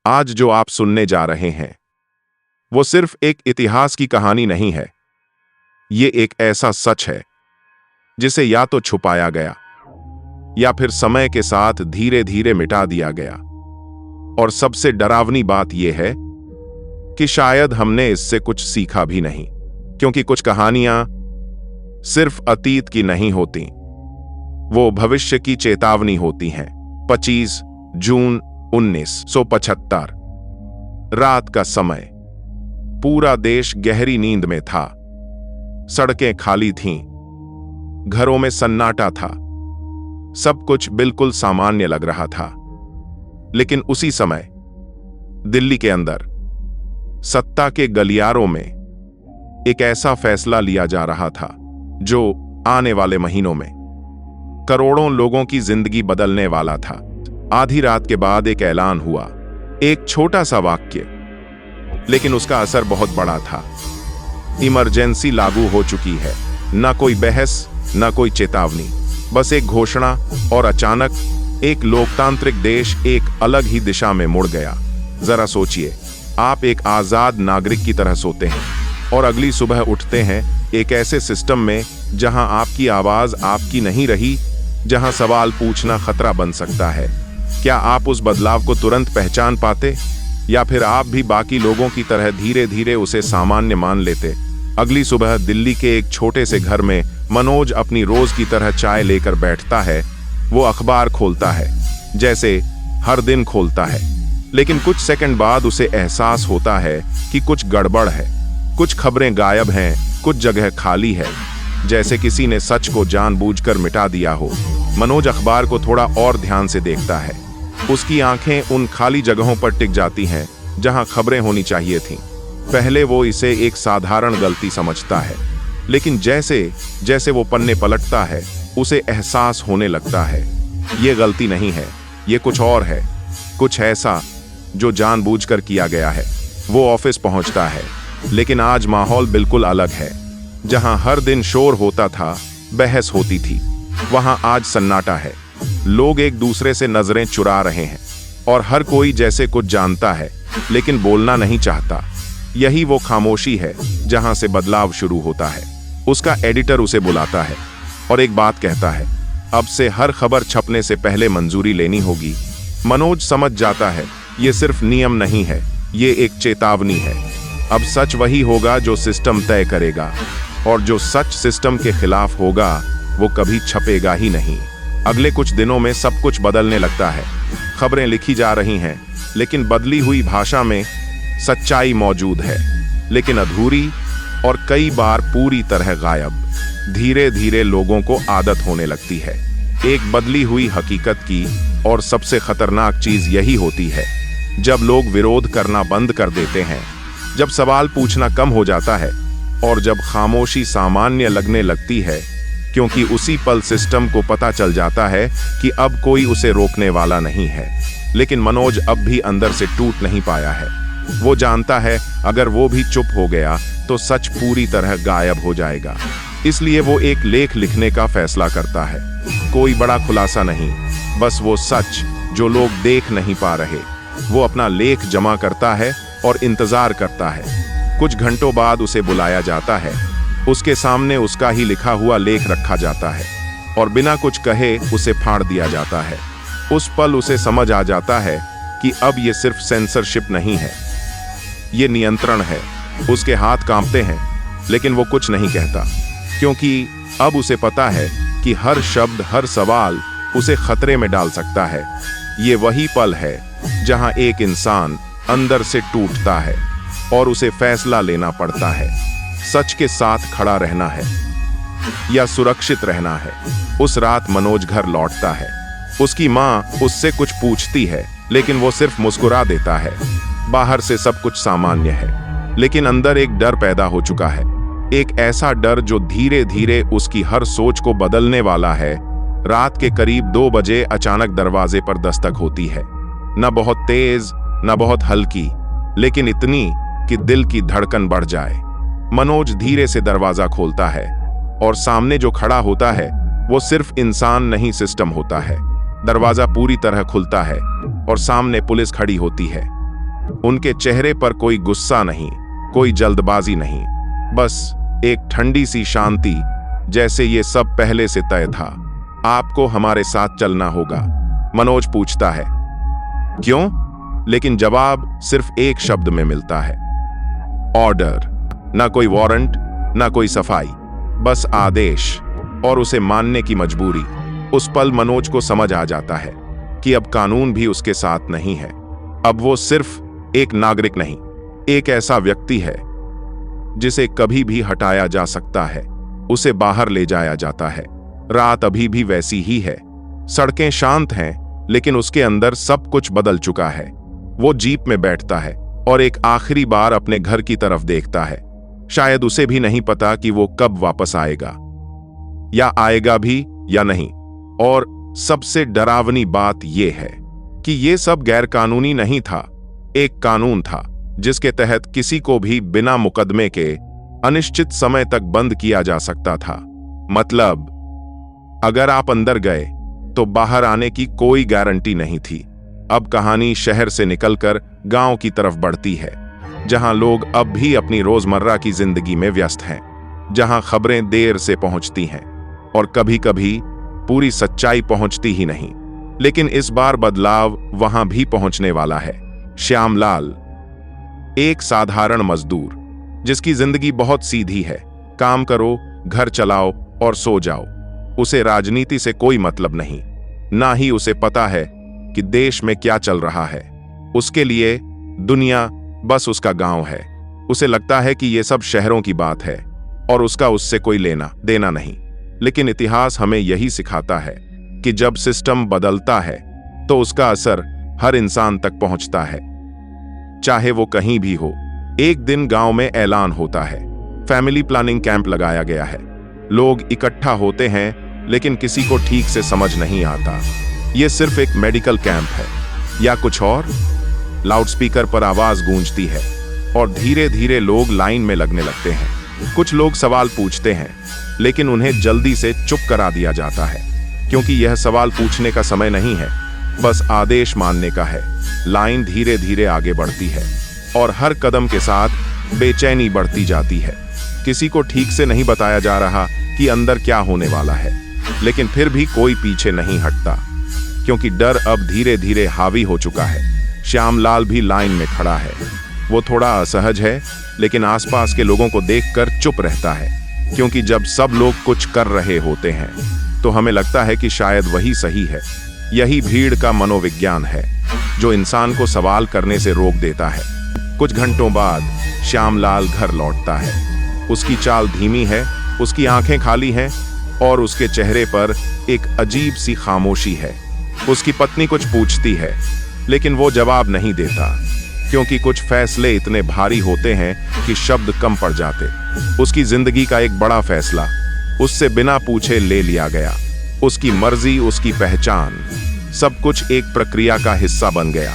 आज जो आप सुनने जा रहे हैं वो सिर्फ एक इतिहास की कहानी नहीं है। ये एक ऐसा सच है जिसे या तो छुपाया गया या फिर समय के साथ धीरे धीरे मिटा दिया गया। और सबसे डरावनी बात यह है कि शायद हमने इससे कुछ सीखा भी नहीं, क्योंकि कुछ कहानियां सिर्फ अतीत की नहीं होती, वो भविष्य की चेतावनी होती हैं। 25 जून 1975 रात का समय। पूरा देश गहरी नींद में था। सड़कें खाली थीं, घरों में सन्नाटा था, सब कुछ बिल्कुल सामान्य लग रहा था। लेकिन उसी समय दिल्ली के अंदर सत्ता के गलियारों में एक ऐसा फैसला लिया जा रहा था जो आने वाले महीनों में करोड़ों लोगों की जिंदगी बदलने वाला था। आधी रात के बाद एक ऐलान हुआ, एक छोटा सा वाक्य, लेकिन उसका असर बहुत बड़ा था। इमरजेंसी लागू हो चुकी है। ना कोई बहस, ना कोई चेतावनी, बस एक घोषणा, और अचानक एक लोकतांत्रिक देश एक अलग ही दिशा में मुड़ गया। जरा सोचिए, आप एक आजाद नागरिक की तरह सोते हैं और अगली सुबह उठते हैं एक ऐसे सिस्टम में जहां आपकी आवाज आपकी नहीं रही, जहां सवाल पूछना खतरा बन सकता है। क्या आप उस बदलाव को तुरंत पहचान पाते, या फिर आप भी बाकी लोगों की तरह धीरे धीरे उसे सामान्य मान लेते? अगली सुबह दिल्ली के एक छोटे से घर में मनोज अपनी रोज की तरह चाय लेकर बैठता है। वो अखबार खोलता है जैसे हर दिन खोलता है, लेकिन कुछ सेकंड बाद उसे एहसास होता है कि कुछ गड़बड़ है। कुछ खबरें गायब हैं, कुछ जगह खाली है, जैसे किसी ने सच को जानबूझकर मिटा दिया हो। मनोज अखबार को थोड़ा और ध्यान से देखता है। उसकी आंखें उन खाली जगहों पर टिक जाती हैं जहां खबरें होनी चाहिए थीं। पहले वो इसे एक साधारण गलती समझता है, लेकिन जैसे जैसे वो पन्ने पलटता है उसे एहसास होने लगता है ये गलती नहीं है, ये कुछ और है, कुछ ऐसा जो जानबूझकर किया गया है। वो ऑफिस पहुंचता है, लेकिन आज माहौल बिल्कुल अलग है। जहां हर दिन शोर होता था, बहस होती थी, वहां आज सन्नाटा है। लोग एक दूसरे से नजरें चुरा रहे हैं और हर कोई जैसे कुछ जानता है लेकिन बोलना नहीं चाहता। यही वो खामोशी है जहां से बदलाव शुरू होता है। उसका एडिटर उसे बुलाता है और एक बात कहता है, अब से हर खबर छपने से पहले मंजूरी लेनी होगी। मनोज समझ जाता है ये सिर्फ नियम नहीं है, ये एक चेतावनी है। अब सच वही होगा जो सिस्टम तय करेगा, और जो सच सिस्टम के खिलाफ होगा वो कभी छपेगा ही नहीं। अगले कुछ दिनों में सब कुछ बदलने लगता है। खबरें लिखी जा रही हैं, लेकिन बदली हुई भाषा में। सच्चाई मौजूद है, लेकिन अधूरी और कई बार पूरी तरह गायब। धीरे धीरे लोगों को आदत होने लगती है एक बदली हुई हकीकत की, और सबसे खतरनाक चीज यही होती है जब लोग विरोध करना बंद कर देते हैं, जब सवाल पूछना कम हो जाता है, और जब खामोशी सामान्य लगने लगती है, क्योंकि उसी पल सिस्टम को पता चल जाता है कि अब कोई उसे रोकने वाला नहीं है। लेकिन मनोज अब भी अंदर से टूट नहीं पाया है। वो जानता है अगर वो भी चुप हो गया तो सच पूरी तरह गायब हो जाएगा। इसलिए वो एक लेख लिखने का फैसला करता है। कोई बड़ा खुलासा नहीं, बस वो सच जो लोग देख नहीं पा रहे। वो अपना लेख जमा करता है और इंतजार करता है। कुछ घंटों बाद उसे बुलाया जाता है। उसके सामने उसका ही लिखा हुआ लेख रखा जाता है और बिना कुछ कहे उसे फाड़ दिया जाता है। उस पल उसे समझ आ जाता है कि अब ये सिर्फ सेंसरशिप नहीं है, ये नियंत्रण है। उसके हाथ कांपते हैं, लेकिन वो कुछ नहीं कहता, क्योंकि अब उसे पता है कि हर शब्द, हर सवाल उसे खतरे में डाल सकता है। ये वही पल है जहां एक इंसान अंदर से टूटता है और उसे फैसला लेना पड़ता है, सच के साथ खड़ा रहना है या सुरक्षित रहना है। उस रात मनोज घर लौटता है। उसकी माँ उससे कुछ पूछती है, लेकिन वो सिर्फ मुस्कुरा देता है। बाहर से सब कुछ सामान्य है, लेकिन अंदर एक डर पैदा हो चुका है। एक ऐसा डर जो धीरे धीरे उसकी हर सोच को बदलने वाला है। रात के करीब 2 बजे अचानक दरवाजे पर दस्तक होती है। न बहुत तेज, न बहुत हल्की, लेकिन इतनी कि दिल की धड़कन बढ़ जाए। मनोज धीरे से दरवाजा खोलता है और सामने जो खड़ा होता है वो सिर्फ इंसान नहीं, सिस्टम होता है। दरवाजा पूरी तरह खुलता है और सामने पुलिस खड़ी होती है। उनके चेहरे पर कोई गुस्सा नहीं, कोई जल्दबाजी नहीं, बस एक ठंडी सी शांति, जैसे ये सब पहले से तय था। आपको हमारे साथ चलना होगा, मनोज पूछता है। क्यों? लेकिन जवाब सिर्फ एक शब्द में मिलता है, ऑर्डर। ना कोई वारंट, ना कोई सफाई, बस आदेश और उसे मानने की मजबूरी। उस पल मनोज को समझ आ जाता है कि अब कानून भी उसके साथ नहीं है। अब वो सिर्फ एक नागरिक नहीं, एक ऐसा व्यक्ति है जिसे कभी भी हटाया जा सकता है, उसे बाहर ले जाया जाता है। रात अभी भी वैसी ही है, सड़कें शांत हैं, लेकिन उसके अंदर सब कुछ बदल चुका है। वो जीप में बैठता है और एक आखिरी बार अपने घर की तरफ देखता है। शायद उसे भी नहीं पता कि वो कब वापस आएगा, या आएगा भी या नहीं। और सबसे डरावनी बात यह है कि यह सब गैरकानूनी नहीं था, एक कानून था जिसके तहत किसी को भी बिना मुकदमे के अनिश्चित समय तक बंद किया जा सकता था। मतलब अगर आप अंदर गए तो बाहर आने की कोई गारंटी नहीं थी। अब कहानी शहर से निकलकर गांव की तरफ बढ़ती है, जहां लोग अब भी अपनी रोजमर्रा की जिंदगी में व्यस्त हैं, जहां खबरें देर से पहुंचती हैं और कभी-कभी पूरी सच्चाई पहुंचती ही नहीं। लेकिन इस बार बदलाव वहां भी पहुंचने वाला है। श्यामलाल, एक साधारण मजदूर जिसकी जिंदगी बहुत सीधी है, काम करो, घर चलाओ और सो जाओ। उसे राजनीति से कोई मतलब नहीं, ना ही उसे पता है कि देश में क्या चल रहा है। उसके लिए दुनिया बस उसका गांव है। उसे लगता है कि यह सब शहरों की बात है और उसका उससे कोई लेना देना नहीं। लेकिन इतिहास हमें यही सिखाता है कि जब सिस्टम बदलता है तो उसका असर हर इंसान तक पहुंचता है, चाहे वो कहीं भी हो। एक दिन गांव में ऐलान होता है, फैमिली प्लानिंग कैंप लगाया गया है। लोग इकट्ठा होते हैं, लेकिन किसी को ठीक से समझ नहीं आता ये सिर्फ एक मेडिकल कैंप है या कुछ और। लाउडस्पीकर पर आवाज गूंजती है और धीरे धीरे लोग लाइन में लगने लगते हैं। कुछ लोग सवाल पूछते हैं, लेकिन उन्हें जल्दी से चुप करा दिया जाता है, क्योंकि यह सवाल पूछने का समय नहीं है, बस आदेश मानने का है। लाइन धीरे धीरे आगे बढ़ती है और हर कदम के साथ बेचैनी बढ़ती जाती है। किसी को ठीक से नहीं बताया जा रहा कि अंदर क्या होने वाला है, लेकिन फिर भी कोई पीछे नहीं हटता, क्योंकि डर अब धीरे धीरे हावी हो चुका है। श्यामलाल भी लाइन में खड़ा है। वो थोड़ा असहज है, लेकिन आसपास के लोगों को देखकर चुप रहता है, क्योंकि जब सब लोग कुछ कर रहे होते हैं तो हमें लगता है कि शायद वही सही है। यही भीड़ का मनोविज्ञान है, जो इंसान को सवाल करने से रोक देता है। कुछ घंटों बाद श्यामलाल घर लौटता है। उसकी चाल धीमी है, उसकी आंखें खाली हैं और उसके चेहरे पर एक अजीब सी खामोशी है। उसकी पत्नी कुछ पूछती है, लेकिन वो जवाब नहीं देता, क्योंकि कुछ फैसले इतने भारी होते हैं कि शब्द कम पड़ जाते। उसकी जिंदगी का एक बड़ा फैसला उससे बिना पूछे ले लिया गया। उसकी मर्जी, उसकी पहचान, सब कुछ एक प्रक्रिया का हिस्सा बन गया।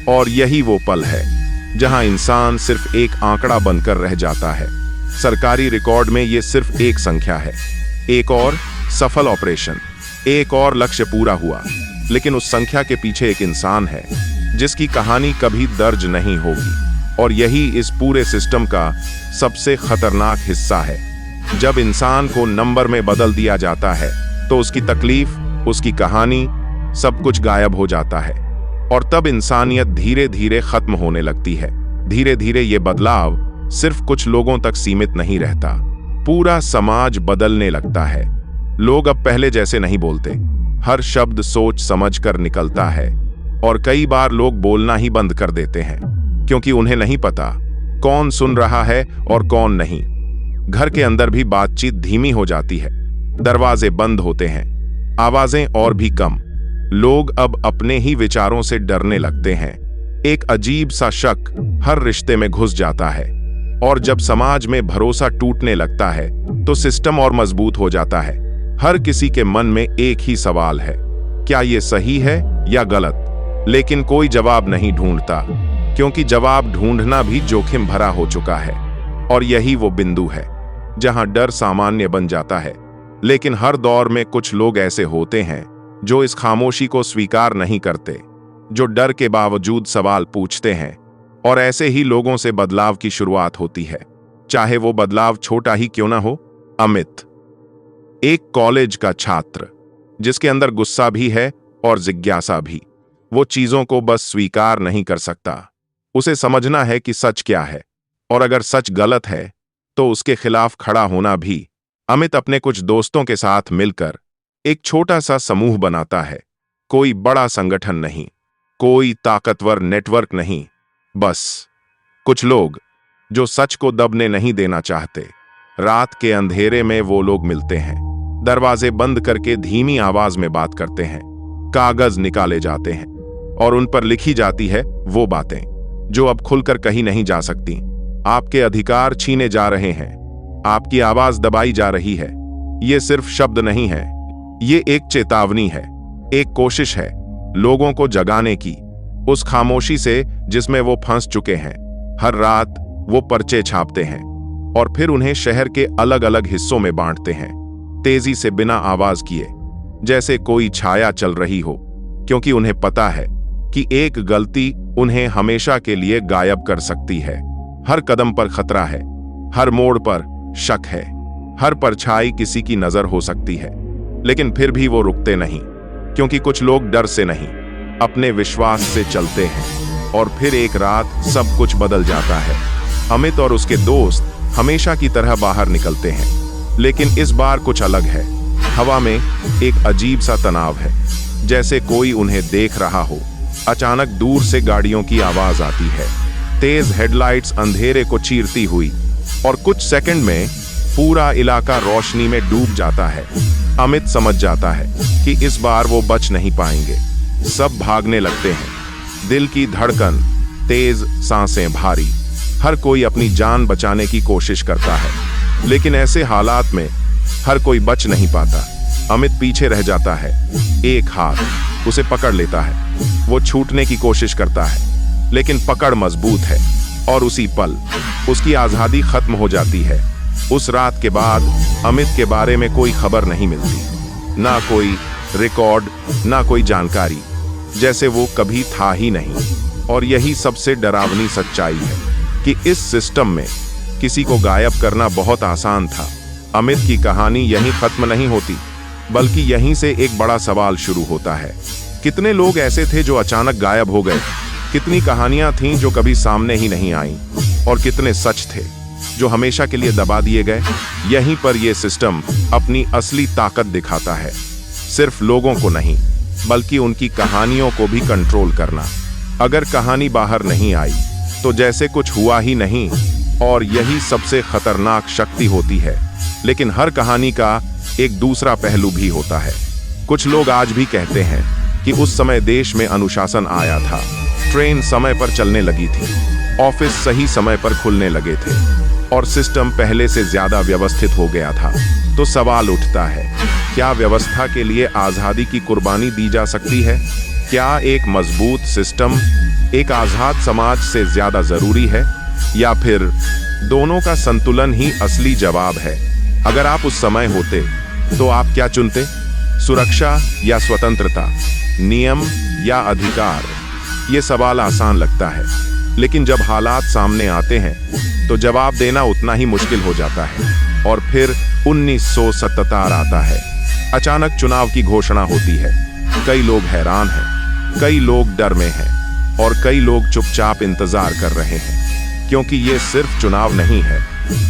और यही वो पल है जहां इंसान सिर्फ एक आंकड़ा बनकर रह जाता है। सरकारी रिकॉर्ड में ये सिर्फ एक संख्या है, एक और सफल ऑपरेशन, एक और लक्ष्य पूरा हुआ। लेकिन उस संख्या के पीछे एक इंसान है जिसकी कहानी कभी दर्ज नहीं होगी। और यही इस पूरे सिस्टम का सबसे खतरनाक हिस्सा है। जब इंसान को नंबर में बदल दिया जाता है तो उसकी तकलीफ, उसकी कहानी, सब कुछ गायब हो जाता है। और तब इंसानियत धीरे धीरे खत्म होने लगती है। धीरे धीरे ये बदलाव सिर्फ कुछ लोगों तक सीमित नहीं रहता, पूरा समाज बदलने लगता है। लोग अब पहले जैसे नहीं बोलते, हर शब्द सोच समझ कर निकलता है। और कई बार लोग बोलना ही बंद कर देते हैं, क्योंकि उन्हें नहीं पता कौन सुन रहा है और कौन नहीं। घर के अंदर भी बातचीत धीमी हो जाती है, दरवाजे बंद होते हैं, आवाजें और भी कम। लोग अब अपने ही विचारों से डरने लगते हैं। एक अजीब सा शक हर रिश्ते में घुस जाता है। और जब समाज में भरोसा टूटने लगता है तो सिस्टम और मजबूत हो जाता है। हर किसी के मन में एक ही सवाल है, क्या ये सही है या गलत? लेकिन कोई जवाब नहीं ढूंढता, क्योंकि जवाब ढूंढना भी जोखिम भरा हो चुका है। और यही वो बिंदु है जहां डर सामान्य बन जाता है। लेकिन हर दौर में कुछ लोग ऐसे होते हैं जो इस खामोशी को स्वीकार नहीं करते, जो डर के बावजूद सवाल पूछते हैं, और ऐसे ही लोगों से बदलाव की शुरुआत होती है, चाहे वो बदलाव छोटा ही क्यों ना हो। अमित एक कॉलेज का छात्र जिसके अंदर गुस्सा भी है और जिज्ञासा भी। वो चीजों को बस स्वीकार नहीं कर सकता। उसे समझना है कि सच क्या है, और अगर सच गलत है तो उसके खिलाफ खड़ा होना भी। अमित अपने कुछ दोस्तों के साथ मिलकर एक छोटा सा समूह बनाता है। कोई बड़ा संगठन नहीं, कोई ताकतवर नेटवर्क नहीं, बस कुछ लोग जो सच को दबने नहीं देना चाहते। रात के अंधेरे में वो लोग मिलते हैं, दरवाजे बंद करके धीमी आवाज में बात करते हैं। कागज निकाले जाते हैं और उन पर लिखी जाती है वो बातें जो अब खुलकर कहीं नहीं जा सकती। आपके अधिकार छीने जा रहे हैं, आपकी आवाज दबाई जा रही है। ये सिर्फ शब्द नहीं है, ये एक चेतावनी है, एक कोशिश है लोगों को जगाने की, उस खामोशी से जिसमें वो फंस चुके हैं। हर रात वो पर्चे छापते हैं और फिर उन्हें शहर के अलग अलग हिस्सों में बांटते हैं, तेजी से बिना आवाज किए, जैसे कोई छाया चल रही हो, क्योंकि उन्हें पता है कि एक गलती उन्हें हमेशा के लिए गायब कर सकती है। हर कदम पर खतरा है, हर मोड़ पर शक है, हर परछाई किसी की नजर हो सकती है, लेकिन फिर भी वो रुकते नहीं, क्योंकि कुछ लोग डर से नहीं, अपने विश्वास से चलते हैं। और फिर एक रात सब कुछ बदल जाता है। अमित और उसके दोस्त हमेशा की तरह बाहर निकलते हैं, लेकिन इस बार कुछ अलग है। हवा में एक अजीब सा तनाव है, जैसे कोई उन्हें देख रहा हो। अचानक दूर से गाड़ियों की आवाज आती है, तेज हेडलाइट्स अंधेरे को चीरती हुई, और कुछ सेकंड में पूरा इलाका रोशनी में डूब जाता है। अमित समझ जाता है कि इस बार वो बच नहीं पाएंगे। सब भागने लगते हैं, दिल की धड़कन तेज, सांसें भारी। हर कोई अपनी जान बचाने की कोशिश करता है, लेकिन ऐसे हालात में हर कोई बच नहीं पाता। अमित पीछे रह जाता है। एक हाथ उसे पकड़ लेता है। वो छूटने की कोशिश करता है, लेकिन पकड़ मजबूत है, और उसी पल उसकी आजादी खत्म हो जाती है। उस रात के बाद अमित के बारे में कोई खबर नहीं मिलती, ना कोई रिकॉर्ड, ना कोई जानकारी, जैसे वो कभी था ही नहीं। और यही सबसे डरावनी सच्चाई है कि इस सिस्टम में किसी को गायब करना बहुत आसान था। अमित की कहानी यहीं खत्म नहीं होती, बल्कि यहीं से एक बड़ा सवाल शुरू होता है। कितने लोग ऐसे थे जो अचानक गायब हो गए? कितनी कहानियां थीं जो कभी सामने ही नहीं आईं? और कितने सच थे जो हमेशा के लिए दबा दिए गए? यहीं पर यह सिस्टम अपनी असली ताकत दिखाता है। सिर्फ लोगों को नहीं, बल्कि उनकी कहानियों को भी कंट्रोल करना। अगर कहानी बाहर नहीं आई तो जैसे कुछ हुआ ही नहीं, और यही सबसे खतरनाक शक्ति होती है। लेकिन हर कहानी का एक दूसरा पहलू भी होता है। कुछ लोग आज भी कहते हैं कि उस समय देश में अनुशासन आया था, ट्रेन समय पर चलने लगी थी, ऑफिस सही समय पर खुलने लगे थे, और सिस्टम पहले से ज्यादा व्यवस्थित हो गया था। तो सवाल उठता है, क्या व्यवस्था के लिए आजादी की कुर्बानी दी जा सकती है? क्या एक मजबूत सिस्टम एक आजाद समाज से ज्यादा जरूरी है, या फिर दोनों का संतुलन ही असली जवाब है? अगर आप उस समय होते तो आप क्या चुनते? सुरक्षा या स्वतंत्रता, नियम या अधिकार? ये सवाल आसान लगता है, लेकिन जब हालात सामने आते हैं तो जवाब देना उतना ही मुश्किल हो जाता है। और फिर 1977 आता है। अचानक चुनाव की घोषणा होती है। कई लोग हैरान हैं, कई लोग डर में हैं, और कई लोग चुपचाप इंतजार कर रहे हैं, क्योंकि ये सिर्फ चुनाव नहीं है,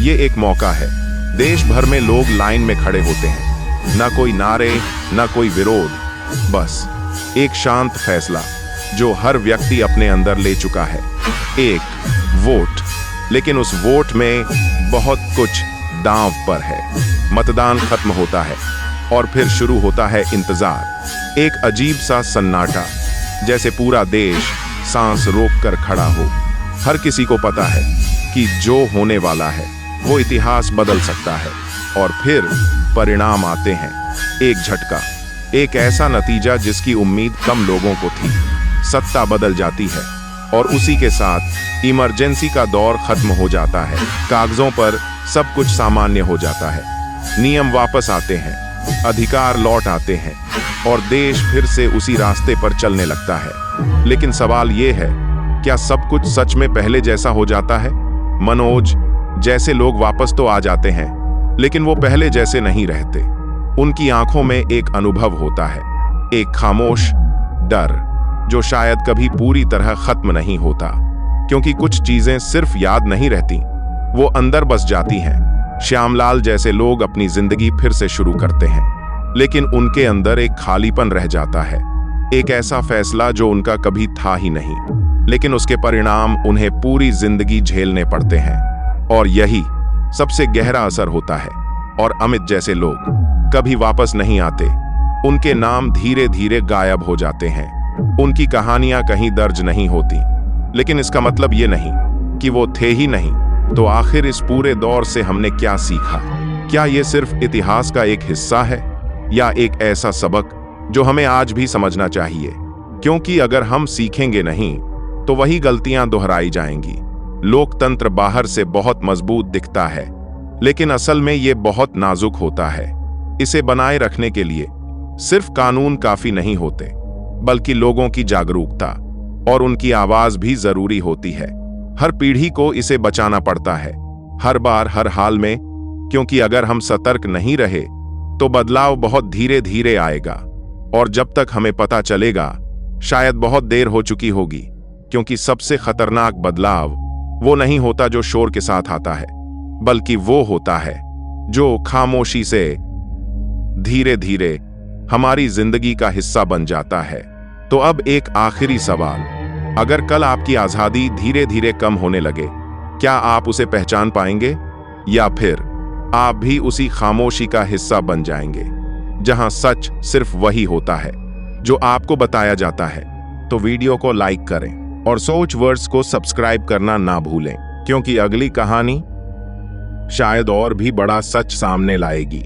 ये एक मौका है। देश भर में लोग लाइन में खड़े होते हैं, ना कोई नारे, ना कोई विरोध, बस एक शांत फैसला जो हर व्यक्ति अपने अंदर ले चुका है, एक वोट। लेकिन उस वोट में बहुत कुछ दांव पर है। मतदान खत्म होता है और फिर शुरू होता है इंतजार। एक अजीब सा सन्नाटा, जैसे पूरा देश सांस रोककर खड़ा हो। हर किसी को पता है कि जो होने वाला है वो इतिहास बदल सकता है। और फिर परिणाम आते हैं, एक झटका, एक ऐसा नतीजा जिसकी उम्मीद कम लोगों को थी। सत्ता बदल जाती है और उसी के साथ इमरजेंसी का दौर खत्म हो जाता है। कागजों पर सब कुछ सामान्य हो जाता है, नियम वापस आते हैं, अधिकार लौट आते हैं, और देश फिर से उसी रास्ते पर चलने लगता है। लेकिन सवाल ये है क्या सब कुछ सच में पहले जैसा हो जाता है? मनोज जैसे लोग वापस तो आ जाते हैं, लेकिन वो पहले जैसे नहीं रहते। उनकी आंखों में एक अनुभव होता है, एक खामोश डर जो शायद कभी पूरी तरह खत्म नहीं होता, क्योंकि कुछ चीजें सिर्फ याद नहीं रहती, वो अंदर बस जाती हैं। श्यामलाल जैसे लोग अपनी जिंदगी फिर से शुरू करते हैं, लेकिन उनके अंदर एक खालीपन रह जाता है, एक ऐसा फैसला जो उनका कभी था ही नहीं, लेकिन उसके परिणाम उन्हें पूरी जिंदगी झेलने पड़ते हैं, और यही सबसे गहरा असर होता है। और अमित जैसे लोग कभी वापस नहीं आते, उनके नाम धीरे धीरे गायब हो जाते हैं, उनकी कहानियां कहीं दर्ज नहीं होती, लेकिन इसका मतलब ये नहीं कि वो थे ही नहीं। तो आखिर इस पूरे दौर से हमने क्या सीखा? क्या ये सिर्फ इतिहास का एक हिस्सा है, या एक ऐसा सबक जो हमें आज भी समझना चाहिए? क्योंकि अगर हम सीखेंगे नहीं तो वही गलतियां दोहराई जाएंगी। लोकतंत्र बाहर से बहुत मजबूत दिखता है, लेकिन असल में ये बहुत नाजुक होता है। इसे बनाए रखने के लिए सिर्फ कानून काफी नहीं होते, बल्कि लोगों की जागरूकता और उनकी आवाज भी जरूरी होती है। हर पीढ़ी को इसे बचाना पड़ता है, हर बार, हर हाल में, क्योंकि अगर हम सतर्क नहीं रहे तो बदलाव बहुत धीरे धीरे आएगा, और जब तक हमें पता चलेगा शायद बहुत देर हो चुकी होगी। क्योंकि सबसे खतरनाक बदलाव वो नहीं होता जो शोर के साथ आता है, बल्कि वो होता है जो खामोशी से धीरे धीरे हमारी जिंदगी का हिस्सा बन जाता है। तो अब एक आखिरी सवाल, अगर कल आपकी आजादी धीरे धीरे कम होने लगे, क्या आप उसे पहचान पाएंगे, या फिर आप भी उसी खामोशी का हिस्सा बन जाएंगे जहां सच सिर्फ वही होता है जो आपको बताया जाता है? तो वीडियो को लाइक करें और सोच वर्ड्स को सब्सक्राइब करना ना भूलें, क्योंकि अगली कहानी शायद और भी बड़ा सच सामने लाएगी।